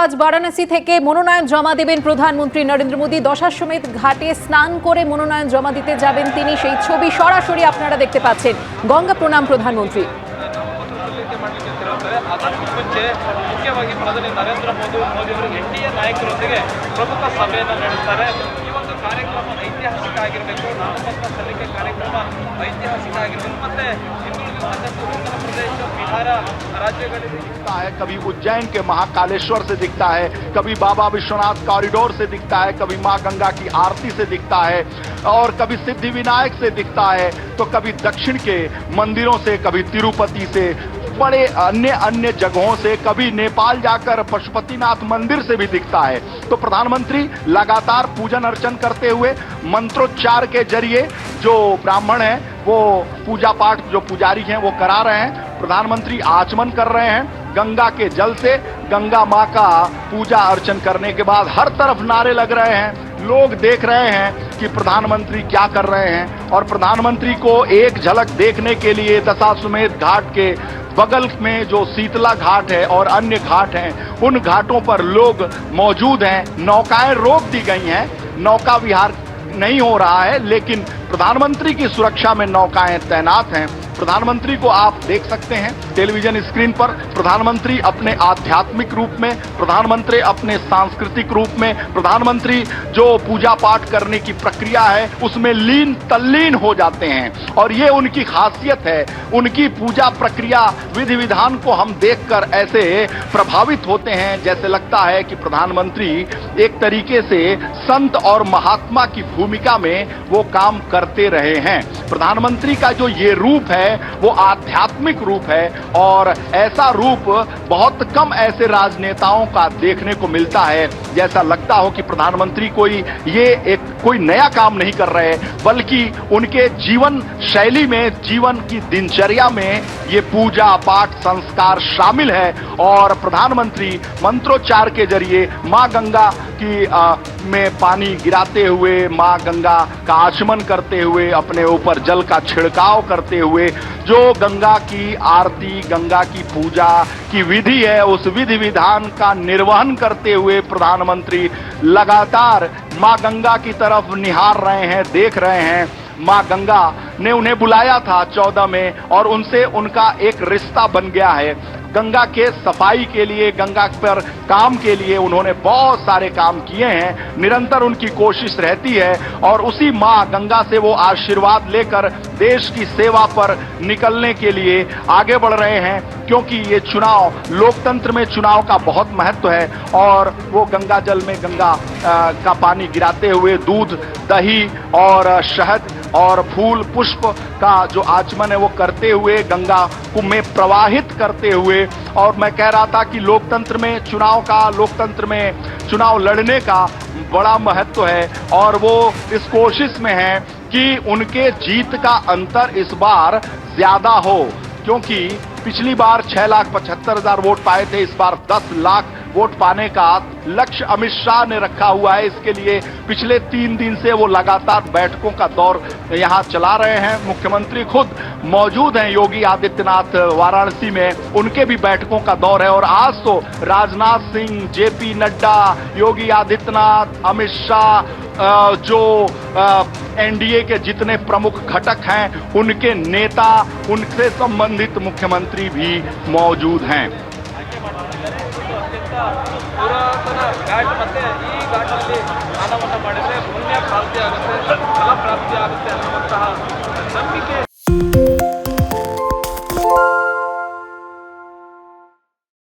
আজ বারাণসী থেকে মনোনয়ন জমা দেবেন প্রধানমন্ত্রী নরেন্দ্র মোদী। দশাশ্বমেধ ঘাটে স্নান করে মনোনয়ন জমা দিতে যাবেন তিনি। সেই ছবি সরাসরি আপনারা দেখতে পাচ্ছেন। গঙ্গা প্রণাম প্রধানমন্ত্রী। ಮುಖ್ಯವಾಗಿ ಪ್ರಧಾನಿ ನರೇಂದ್ರ ಮೋದಿ ಅವರು ಎನ್ಡಿಎ ನಾಯಕರೊಂದಿಗೆ ಪ್ರಮುಖ ಸಭೆಯನ್ನು ನಡೆಸುತ್ತಾರೆ. ಈ ಒಂದು ಕಾರ್ಯಕ್ರಮ ಐತಿಹಾಸಿಕ ಆಗಿರಬೇಕು. ನಾಮಪತ್ರ ಸಲ್ಲಿಕೆ ಕಾರ್ಯಕ್ರಮ ಐತಿಹಾಸಿಕ ಆಗಿರಬೇಕು. ಮತ್ತೆ उत्तर प्रदेश बिहार राज्यಗಳಲ್ಲಿ दिखता है, कभी उज्जैन के महाकालेश्वर से दिखता है, कभी बाबा विश्वनाथ कॉरिडोर से दिखता है, कभी मां गंगा की आरती से दिखता है और कभी सिद्धि विनायक से दिखता है, तो कभी दक्षिण के मंदिरों से, कभी तिरुपति से, बड़े अन्य जगहों से, कभी नेपाल जाकर पशुपतिनाथ मंदिर से भी दिखता है। तो प्रधानमंत्री लगातार पूजन अर्चन करते हुए मंत्रोच्चार के जरिए जो ब्राह्मण हैं वो पूजा पाठ, जो पुजारी हैं वो करा रहे हैं। प्रधानमंत्री आचमन कर रहे हैं गंगा के जल से। गंगा मां का पूजा अर्चन करने के बाद हर तरफ नारे लग रहे हैं, लोग देख रहे हैं कि प्रधानमंत्री क्या कर रहे हैं। और प्रधानमंत्री को एक झलक देखने के लिए दशाश्वमेध घाट के बगल में जो शीतला घाट है और अन्य घाट हैं, उन घाटों पर लोग मौजूद हैं। नौकाएं रोक दी गई हैं, नौका विहार नहीं हो रहा है, लेकिन प्रधानमंत्री की सुरक्षा में नौकाएं तैनात हैं। प्रधानमंत्री को आप देख सकते हैं टेलीविजन स्क्रीन पर। प्रधानमंत्री अपने आध्यात्मिक रूप में, प्रधानमंत्री अपने सांस्कृतिक रूप में, प्रधानमंत्री जो पूजा पाठ करने की प्रक्रिया है उसमें लीन तल्लीन हो जाते हैं और ये उनकी खासियत है। उनकी पूजा प्रक्रिया, विधि विधान को हम देखकर ऐसे प्रभावित होते हैं जैसे लगता है कि प्रधानमंत्री एक तरीके से संत और महात्मा की भूमिका में वो काम करते रहे हैं। प्रधानमंत्री का जो ये रूप है वो आध्यात्मिक रूप है और ऐसा रूप बहुत कम ऐसे राजनेताओं का देखने को मिलता है। जैसा लगता हो कि प्रधानमंत्री कोई नया काम नहीं कर रहे, बल्कि उनके जीवन शैली में, जीवन की दिनचर्या में ये पूजा पाठ संस्कार शामिल है। और प्रधानमंत्री मंत्रोच्चार के जरिए मां गंगा की में पानी गिराते हुए, मां गंगा का आचमन करते हुए, अपने ऊपर जल का छिड़काव करते हुए जो गंगा की आरती, गंगा की पूजा की विधि है, उस विधि विधान का निर्वहन करते हुए प्रधानमंत्री लगातार मां गंगा की तरफ निहार रहे हैं, देख रहे हैं। मां गंगा ने उन्हें बुलाया था 14 में और उनसे उनका एक रिश्ता बन गया है। गंगा के सफाई के लिए, गंगा पर काम के लिए उन्होंने बहुत सारे काम किए हैं। निरंतर उनकी कोशिश रहती है और उसी मां गंगा से वो आशीर्वाद लेकर देश की सेवा पर निकलने के लिए आगे बढ़ रहे हैं। क्योंकि ये चुनाव, लोकतंत्र में चुनाव का बहुत महत्व है और वो गंगा जल में गंगा का पानी गिराते हुए दूध, दही और शहद और फूल पुष्प का जो आचमन है वो करते हुए, गंगा को में प्रवाहित करते हुए। और मैं कह रहा था कि लोकतंत्र में चुनाव लड़ने का बड़ा महत्व है और वो इस कोशिश में है कि उनके जीत का अंतर इस बार ज्यादा हो। क्योंकि पिछली बार 6,75,000 वोट पाए थे, इस बार 10 लाख वोट पाने का लक्ष्य अमित शाह ने रखा हुआ है। इसके लिए पिछले 3 दिन से वो लगातार बैठकों का दौर यहां चला रहे हैं। मुख्यमंत्री खुद मौजूद हैं योगी आदित्यनाथ वाराणसी में, उनके भी बैठकों का दौर है। और आज तो राजनाथ सिंह, जेपी नड्डा, योगी आदित्यनाथ, अमित शाह, जो एनडीए के जितने प्रमुख घटक हैं उनके नेता, उनसे संबंधित मुख्यमंत्री भी मौजूद हैं। ಪುರಾತನ ಘಾಟ್ ಮತ್ತೆ ಈ ಘಾಟಲ್ಲಿ ಸ್ನಾನವನ್ನು ಮಾಡಿದ್ರೆ ಪುಣ್ಯ ಪ್ರಾಪ್ತಿ ಆಗುತ್ತೆ, ಫಲ ಪ್ರಾಪ್ತಿ ಆಗುತ್ತೆ